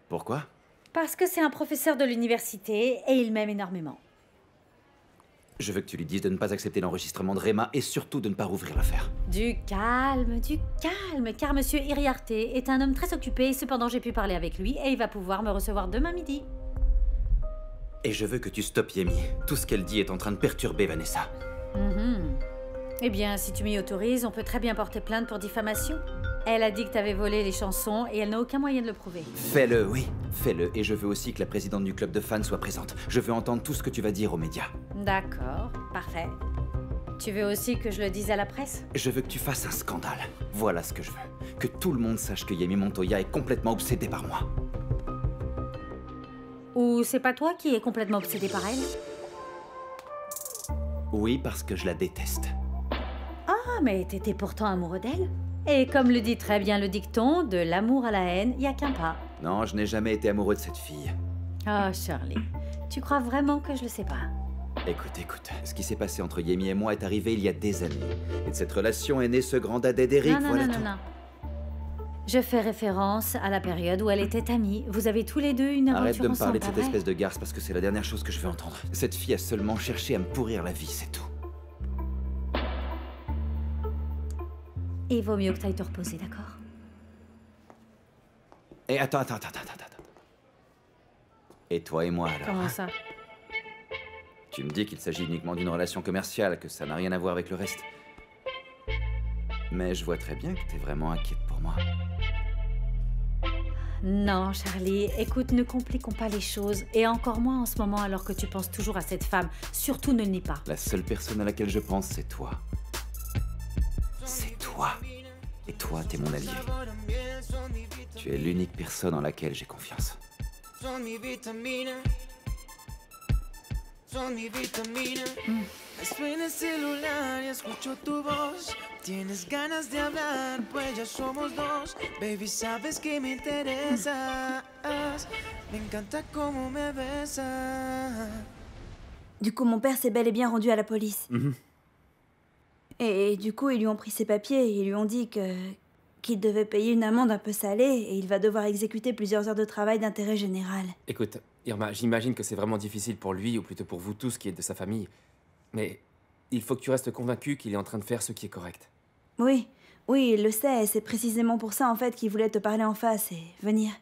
Pourquoi? Parce que c'est un professeur de l'université et il m'aime énormément. Je veux que tu lui dises de ne pas accepter l'enregistrement de Réma et surtout de ne pas rouvrir l'affaire. Du calme, car Monsieur Iriarte est un homme très occupé. Cependant, j'ai pu parler avec lui et il va pouvoir me recevoir demain midi. Et je veux que tu stoppes Yemi. Tout ce qu'elle dit est en train de perturber Vanessa. Eh bien, si tu m'y autorises, on peut très bien porter plainte pour diffamation. Elle a dit que t'avais volé les chansons et elle n'a aucun moyen de le prouver. Fais-le, oui, fais-le. Et je veux aussi que la présidente du club de fans soit présente. Je veux entendre tout ce que tu vas dire aux médias. D'accord, parfait. Tu veux aussi que je le dise à la presse? Je veux que tu fasses un scandale. Voilà ce que je veux. Que tout le monde sache que Yemi Montoya est complètement obsédée par moi. Ou c'est pas toi qui es complètement obsédé par elle? Oui, parce que je la déteste. Ah, mais t'étais pourtant amoureux d'elle. Et comme le dit très bien le dicton, de l'amour à la haine, y a qu'un pas. Non, je n'ai jamais été amoureux de cette fille. Oh, Charlie, tu crois vraiment que je le sais pas? Écoute, ce qui s'est passé entre Yemi et moi est arrivé il y a des années. Et de cette relation est né ce grand dadais d'Eric, voilà tout. Non. Je fais référence à la période où elle était amie. Vous avez tous les deux une aventure Arrête de me parler de ensemble, cette espèce de garce parce que c'est la dernière chose que je veux entendre. Cette fille a seulement cherché à me pourrir la vie, c'est tout. Et il vaut mieux que t'ailles te reposer, d'accord? Et attends. Et toi et moi alors? Comment ça? Tu me dis qu'il s'agit uniquement d'une relation commerciale, que ça n'a rien à voir avec le reste. Mais je vois très bien que t'es vraiment inquiète pour moi. Non, Charlie, écoute, ne compliquons pas les choses. Et encore moins en ce moment alors que tu penses toujours à cette femme. Surtout ne le nie pas. La seule personne à laquelle je pense, c'est toi. C'est toi. Et toi, t'es mon allié. Tu es l'unique personne en laquelle j'ai confiance. Suena el celular y escucho tu voz. Tienes ganas de hablar, pues ya somos dos. Baby, sabes que me interesas. Me encanta cómo me besas. Du coup, mon père s'est bel et bien rendu à la police. Et du coup, ils lui ont pris ses papiers et ils lui ont dit qu'il devait payer une amende un peu salée et il va devoir exécuter plusieurs heures de travail d'intérêt général. Écoute, Irma, j'imagine que c'est vraiment difficile pour lui, ou plutôt pour vous tous qui êtes de sa famille. Mais il faut que tu restes convaincu qu'il est en train de faire ce qui est correct. Oui, il le sait. C'est précisément pour ça, en fait, qu'il voulait te parler en face et venir.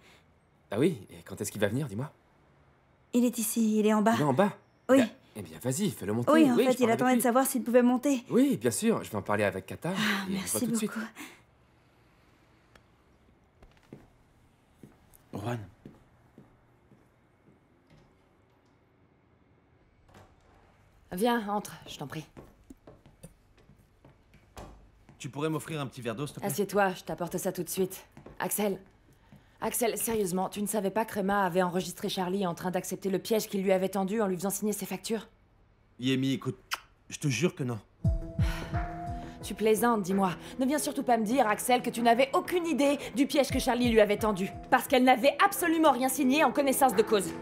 Ah oui, et quand est-ce qu'il va venir, dis-moi? Il est ici, il est en bas. Il est en bas? Oui. Eh bien, vas-y, fais-le monter. Oui, en fait, je il parle avec attendait de lui. savoir s'il pouvait monter. Oui, bien sûr, je vais en parler avec Kata. Ah, et on se voit merci tout de suite. beaucoup. Juan. Viens, entre, je t'en prie. Tu pourrais m'offrir un petit verre d'eau, s'il te plaît? Assieds-toi, je t'apporte ça tout de suite. Axel, sérieusement, tu ne savais pas que Réma avait enregistré Charlie en train d'accepter le piège qu'il lui avait tendu en lui faisant signer ses factures? Yemi, écoute, je te jure que non. Tu plaisantes, dis-moi. Ne viens surtout pas me dire, Axel, que tu n'avais aucune idée du piège que Charlie lui avait tendu. Parce qu'elle n'avait absolument rien signé en connaissance de cause.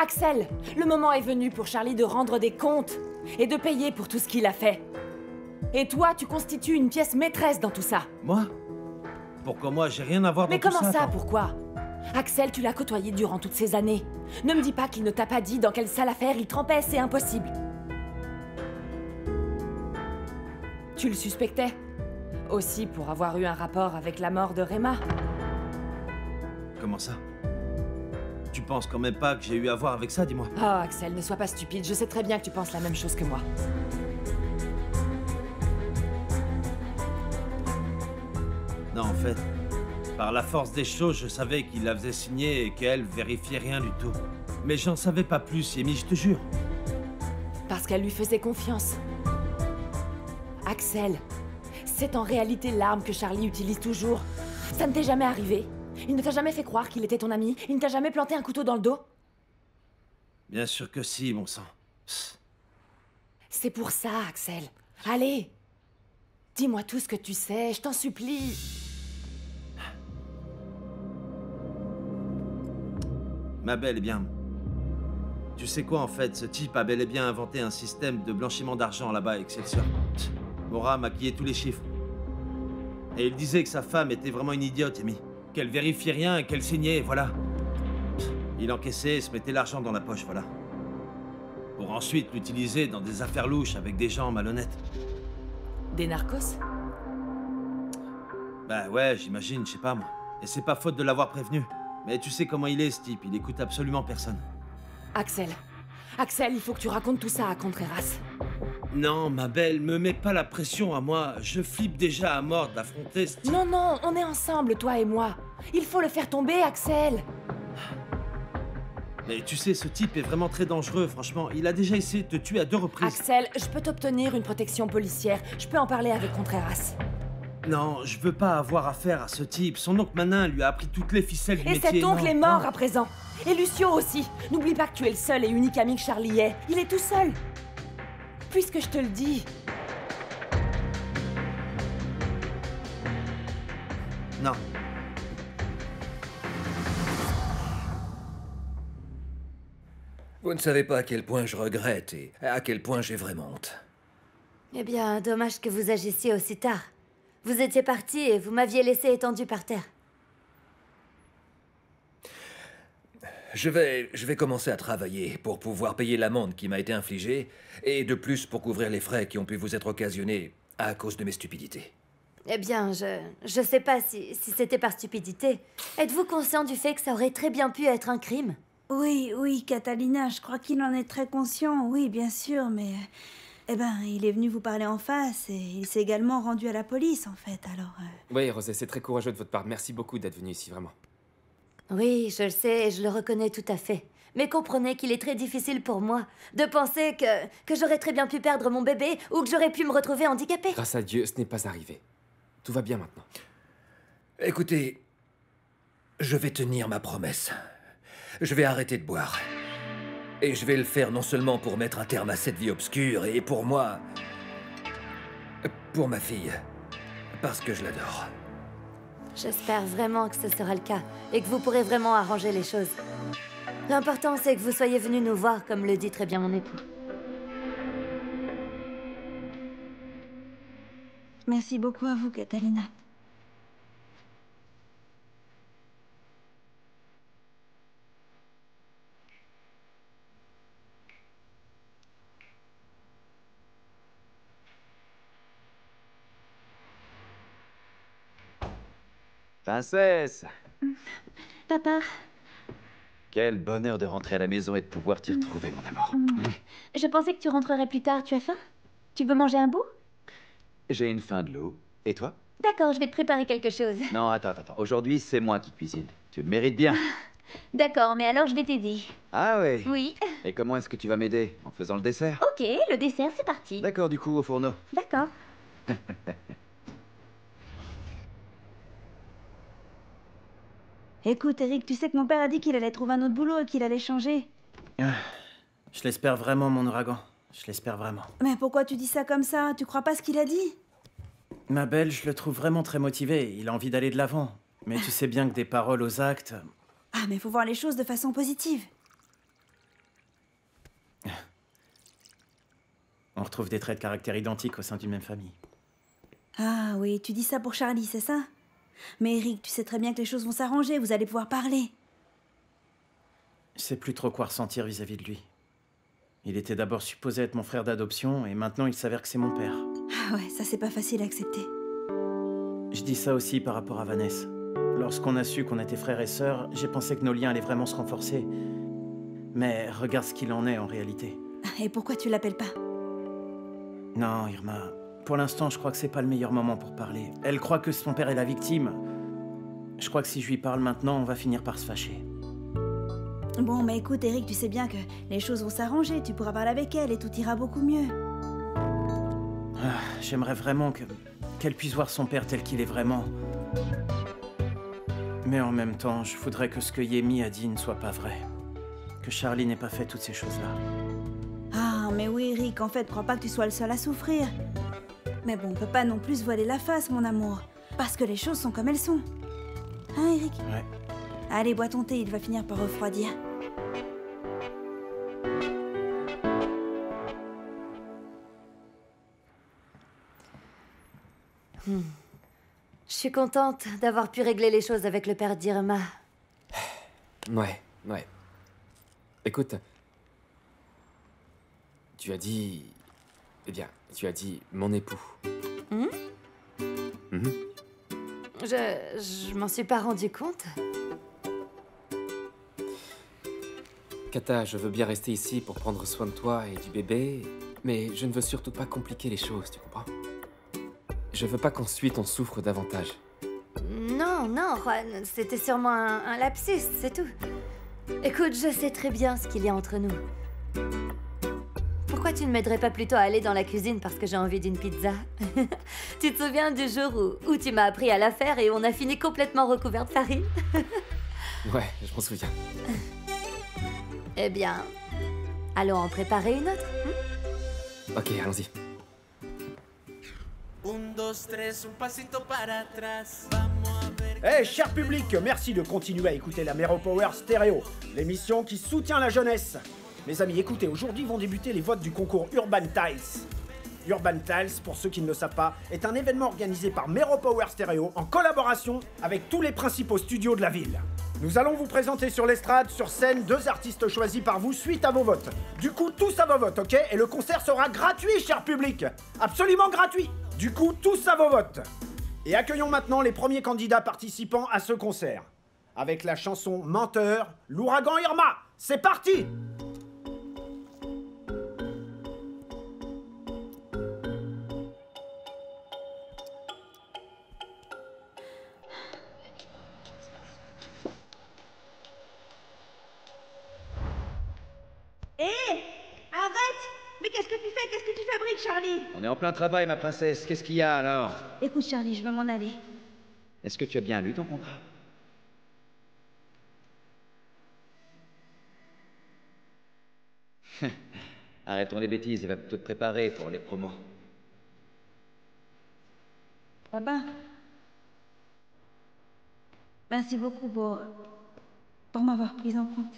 Axel, le moment est venu pour Charlie de rendre des comptes et de payer pour tout ce qu'il a fait. Et toi, tu constitues une pièce maîtresse dans tout ça. Moi? Pourquoi moi? J'ai rien à voir dans Mais tout comment ça, attends. pourquoi? Axel, tu l'as côtoyé durant toutes ces années. Ne me dis pas qu'il ne t'a pas dit dans quelle sale affaire il trempait, c'est impossible. Tu le suspectais? Aussi pour avoir eu un rapport avec la mort de Réma. Comment ça? Tu penses quand même pas que j'ai eu à voir avec ça, dis-moi? Oh, Axel, ne sois pas stupide, je sais très bien que tu penses la même chose que moi. Non, en fait, par la force des choses, je savais qu'il la faisait signer et qu'elle vérifiait rien du tout. Mais j'en savais pas plus, Yemi, je te jure. Parce qu'elle lui faisait confiance. Axel, c'est en réalité l'arme que Charlie utilise toujours. Ça ne t'est jamais arrivé? Il ne t'a jamais fait croire qu'il était ton ami? Il ne t'a jamais planté un couteau dans le dos? Bien sûr que si, mon sang. Psst. C'est pour ça, Axel. Allez! Dis-moi tout ce que tu sais, je t'en supplie. Ma belle, eh bien... Tu sais quoi, en fait, ce type a bel et bien inventé un système de blanchiment d'argent là-bas à Excelsior. Psst. M'aura maquillé tous les chiffres. Et il disait que sa femme était vraiment une idiote, Amy. Qu'elle vérifiait rien et qu'elle signait, et voilà. Il encaissait et se mettait l'argent dans la poche, voilà. Pour ensuite l'utiliser dans des affaires louches avec des gens malhonnêtes. Des narcos? Bah ouais, j'imagine, je sais pas moi. Et c'est pas faute de l'avoir prévenu. Mais tu sais comment il est, ce type, il écoute absolument personne. Axel. Axel, il faut que tu racontes tout ça à Contreras. Non, ma belle, me mets pas la pression à moi. Je flippe déjà à mort d'affronter ce type. Non, non, on est ensemble, toi et moi. Il faut le faire tomber, Axel. Mais tu sais, ce type est vraiment très dangereux, franchement. Il a déjà essayé de te tuer à 2 reprises. Axel, je peux t'obtenir une protection policière. Je peux en parler avec Contreras. Non, je veux pas avoir affaire à ce type. Son oncle Manin lui a appris toutes les ficelles du Et métier. cet oncle Non, est mort non. à présent. Et Lucio aussi. N'oublie pas que tu es le seul et unique ami que Charlie est. Il est tout seul. Puisque je te le dis. Non. Vous ne savez pas à quel point je regrette et à quel point j'ai vraiment honte. Eh bien, dommage que vous agissiez aussi tard. Vous étiez parti et vous m'aviez laissé étendu par terre. Je vais commencer à travailler pour pouvoir payer l'amende qui m'a été infligée et de plus pour couvrir les frais qui ont pu vous être occasionnés à cause de mes stupidités. Eh bien, je sais pas si c'était par stupidité. Êtes-vous conscient du fait que ça aurait très bien pu être un crime? Oui, oui, Catalina, je crois qu'il en est très conscient, oui, bien sûr, mais... Eh ben, il est venu vous parler en face et il s'est également rendu à la police, en fait, alors... Oui, Rosé, c'est très courageux de votre part. Merci beaucoup d'être venu ici, vraiment. Oui, je le sais et je le reconnais tout à fait. Mais comprenez qu'il est très difficile pour moi de penser que j'aurais très bien pu perdre mon bébé ou que j'aurais pu me retrouver handicapée. Grâce à Dieu, ce n'est pas arrivé. Tout va bien maintenant. Écoutez, je vais tenir ma promesse. Je vais arrêter de boire. Et je vais le faire non seulement pour mettre un terme à cette vie obscure et pour moi... pour ma fille. Parce que je l'adore. J'espère vraiment que ce sera le cas et que vous pourrez vraiment arranger les choses. L'important, c'est que vous soyez venu nous voir, comme le dit très bien mon époux. Merci beaucoup à vous, Catalina. Princesse! Papa, Quel bonheur de rentrer à la maison et de pouvoir t'y retrouver, mon amour. je pensais que tu rentrerais plus tard. Tu as faim? Tu veux manger un bout? J'ai une faim de l'eau. Et toi? D'accord, je vais te préparer quelque chose. Non, attends. Aujourd'hui, c'est moi qui cuisine. Tu le mérites bien. D'accord, mais alors je vais t'aider. Ah oui? Oui. Et comment est-ce que tu vas m'aider? En faisant le dessert? Ok, le dessert, c'est parti. D'accord, du coup, au fourneau. D'accord. Écoute, Eric, tu sais que mon père a dit qu'il allait trouver un autre boulot et qu'il allait changer. Je l'espère vraiment, mon ouragan. Je l'espère vraiment. Mais pourquoi tu dis ça comme ça? Tu crois pas ce qu'il a dit? Ma belle, je le trouve vraiment très motivé. Il a envie d'aller de l'avant. Mais tu sais bien que des paroles aux actes... Ah, mais faut voir les choses de façon positive. On retrouve des traits de caractère identiques au sein d'une même famille. Ah oui, tu dis ça pour Charlie, c'est ça? Mais Eric, tu sais très bien que les choses vont s'arranger, vous allez pouvoir parler. Je sais plus trop quoi ressentir vis-à-vis de lui. Il était d'abord supposé être mon frère d'adoption, et maintenant il s'avère que c'est mon père. Ah ouais, ça c'est pas facile à accepter. Je dis ça aussi par rapport à Vanessa. Lorsqu'on a su qu'on était frères et sœurs, j'ai pensé que nos liens allaient vraiment se renforcer. Mais regarde ce qu'il en est en réalité. Et pourquoi tu l'appelles pas? Non, Irma. Pour l'instant, je crois que c'est pas le meilleur moment pour parler. Elle croit que son père est la victime. Je crois que si je lui parle maintenant, on va finir par se fâcher. Bon, mais écoute, Eric, tu sais bien que les choses vont s'arranger, tu pourras parler avec elle et tout ira beaucoup mieux. Ah, j'aimerais vraiment qu'elle puisse voir son père tel qu'il est vraiment. Mais en même temps, je voudrais que ce que Yemi a dit ne soit pas vrai. Que Charlie n'ait pas fait toutes ces choses-là. Ah, mais oui, Eric, en fait, crois pas que tu sois le seul à souffrir. Mais bon, on peut pas non plus se voiler la face, mon amour. Parce que les choses sont comme elles sont. Hein, Eric? Ouais. Allez, bois ton thé, il va finir par refroidir. Je suis contente d'avoir pu régler les choses avec le père d'Irma. Ouais. Écoute, tu as dit... Eh bien, tu as dit mon époux. Je m'en suis pas rendu compte. Kata, je veux bien rester ici pour prendre soin de toi et du bébé, mais je ne veux surtout pas compliquer les choses, tu comprends? Je veux pas qu'ensuite on souffre davantage. Non, Juan, c'était sûrement un lapsus, c'est tout. Écoute, je sais très bien ce qu'il y a entre nous. Pourquoi tu ne m'aiderais pas plutôt à aller dans la cuisine parce que j'ai envie d'une pizza? Tu te souviens du jour où tu m'as appris à la faire et on a fini complètement recouvert de farine? Ouais, je m'en souviens. Eh bien, allons en préparer une autre. Ok, allons-y. Eh, cher public, merci de continuer à écouter la Mero Power Stéréo, l'émission qui soutient la jeunesse. Mes amis, écoutez, aujourd'hui vont débuter les votes du concours Urban Tiles. Urban Tiles, pour ceux qui ne le savent pas, est un événement organisé par Mero Power Stereo en collaboration avec tous les principaux studios de la ville. Nous allons vous présenter sur l'estrade, sur scène, 2 artistes choisis par vous suite à vos votes. Du coup, tous à vos votes, ok? Et le concert sera gratuit, cher public! Absolument gratuit! Du coup, tous à vos votes! Et accueillons maintenant les premiers candidats participants à ce concert. Avec la chanson Menteur, l'ouragan Irma. C'est parti! Charlie! On est en plein travail, ma princesse. Qu'est-ce qu'il y a, alors? Écoute, Charlie, je veux m'en aller. Est-ce que tu as bien lu ton contrat? Arrêtons les bêtises et va plutôt te préparer pour les promos. Ah ben... Merci beaucoup pour m'avoir prise en compte.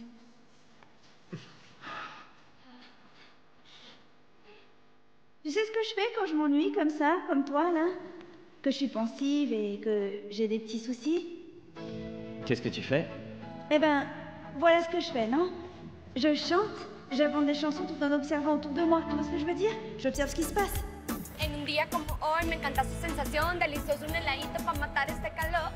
Tu sais ce que je fais quand je m'ennuie comme ça, comme toi, là? Que je suis pensive et que j'ai des petits soucis? Qu'est-ce que tu fais? Eh ben, voilà ce que je fais, non? Je chante, j'invente des chansons tout en observant autour de moi. Tu vois ce que je veux dire? J'observe ce qui se passe. En un día como hoy me encanta su sensación, delicioso un heladito para matar este calor.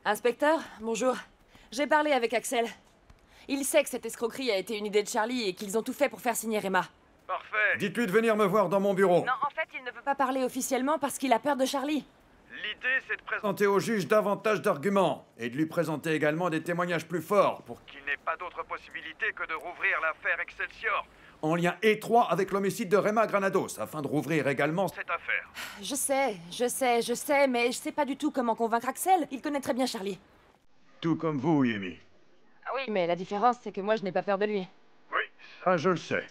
Inspecteur, bonjour. J'ai parlé avec Axel. Il sait que cette escroquerie a été une idée de Charlie et qu'ils ont tout fait pour faire signer Emma. Parfait. Dites-lui de venir me voir dans mon bureau. Non, en fait, il ne veut pas parler officiellement parce qu'il a peur de Charlie. L'idée, c'est de présenter au juge davantage d'arguments et de lui présenter également des témoignages plus forts pour qu'il n'ait pas d'autre possibilité que de rouvrir l'affaire Excelsior, en lien étroit avec l'homicide de Rema Granados, afin de rouvrir également cette affaire. Je sais, mais je sais pas du tout comment convaincre Axel. Il connaît très bien Charlie. Tout comme vous, Yemi. Ah oui, mais la différence, c'est que moi, je n'ai pas peur de lui. Oui, ça je le sais.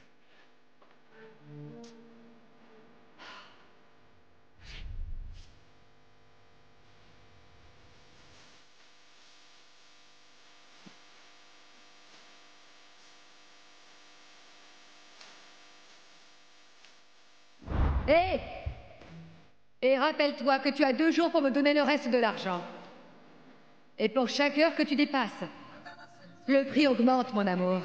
Hé! Et rappelle-toi que tu as 2 jours pour me donner le reste de l'argent. Et pour chaque heure que tu dépasses, le prix augmente, mon amour.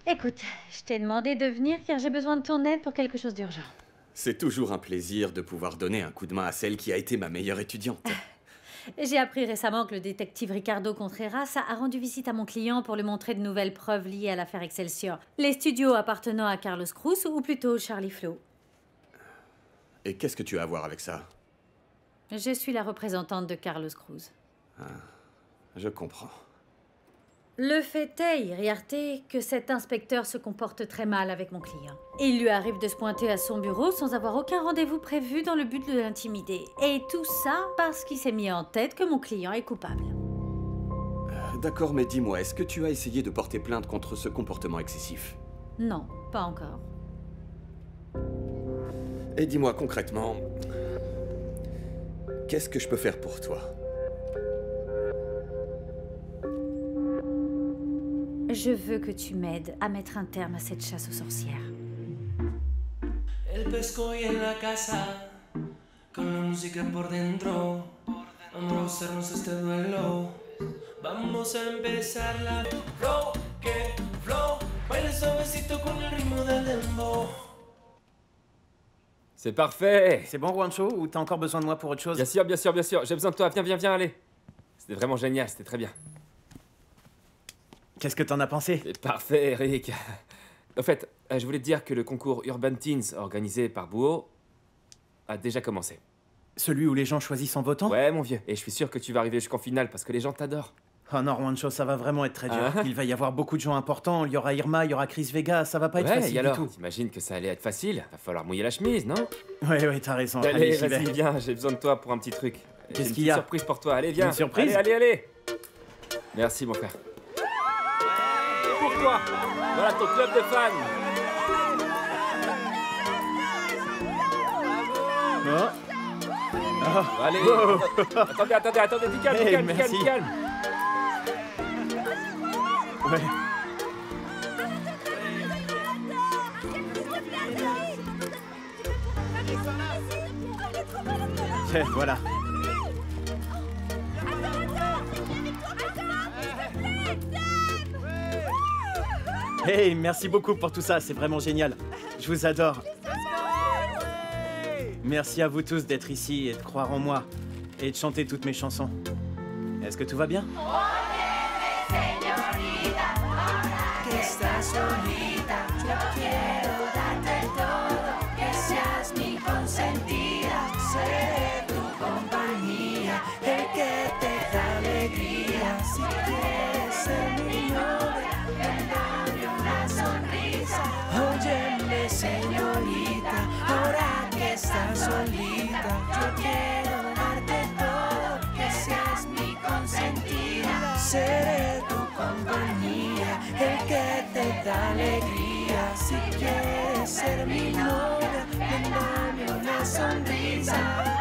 Écoute, je t'ai demandé de venir car j'ai besoin de ton aide pour quelque chose d'urgent. C'est toujours un plaisir de pouvoir donner un coup de main à celle qui a été ma meilleure étudiante. J'ai appris récemment que le détective Ricardo Contreras a rendu visite à mon client pour lui montrer de nouvelles preuves liées à l'affaire Excelsior. Les studios appartenant à Carlos Cruz, ou plutôt Charlie Flo. Et qu'est-ce que tu as à voir avec ça? Je suis la représentante de Carlos Cruz. Ah, je comprends. Le fait est, Iriarte, que cet inspecteur se comporte très mal avec mon client. Il lui arrive de se pointer à son bureau sans avoir aucun rendez-vous prévu dans le but de l'intimider. Et tout ça parce qu'il s'est mis en tête que mon client est coupable. D'accord, mais dis-moi, est-ce que tu as essayé de porter plainte contre ce comportement excessif? Non, pas encore. Et dis-moi concrètement, qu'est-ce que je peux faire pour toi? Je veux que tu m'aides à mettre un terme à cette chasse aux sorcières. El pesco y en la casa, con la música por dentro. Vamos a hacernos este duelo. Vamos a empezar la flow, que flow. Baila suavecito con el ritmo del dembow. C'est parfait. C'est bon, Juancho, ou t'as encore besoin de moi pour autre chose? Bien sûr, bien sûr, bien sûr. J'ai besoin de toi. Viens, viens, viens, allez. C'était vraiment génial, c'était très bien. Qu'est-ce que t'en as pensé? C'est parfait, Eric. En fait, je voulais te dire que le concours Urban Teens organisé par Bouho a déjà commencé. Celui où les gens choisissent en votant? Ouais, mon vieux. Et je suis sûr que tu vas arriver jusqu'en finale parce que les gens t'adorent. Oh non, Juancho, ça va vraiment être très dur. Ah. Il va y avoir beaucoup de gens importants. Il y aura Irma, il y aura Chris Vega. Ça va pas être Ouais, facile et alors, du tout. t'imagines que ça allait être facile? Va falloir mouiller la chemise, non? Ouais, t'as raison. Allez, j'y vais. vas-y, viens. J'ai besoin de toi pour un petit truc. Qu'est-ce qu'il y a? Une surprise pour toi. Allez, viens. Une surprise? Allez, allez, allez. Merci, mon frère. Pour toi. Voilà ton club de fans. Allez. Attendez, du calme, Hey, du calme, merci. du calme. Ouais. Tiens, voilà. Hey, merci beaucoup pour tout ça, c'est vraiment génial. Je vous adore. Merci à vous tous d'être ici et de croire en moi et de chanter toutes mes chansons. Est-ce que tout va bien? Que estás solita, yo quiero darte todo, que seas mi consentida, seré tu compañía, el que te da alegría. Si quieres ser mi novia, dame una sonrisa. Óyeme, señorita, ahora que estás solita, yo quiero darte todo, que seas mi consentida, seré tu compañía, el que te da alegría. Si quieres ser mi novia, dame una sonrisa.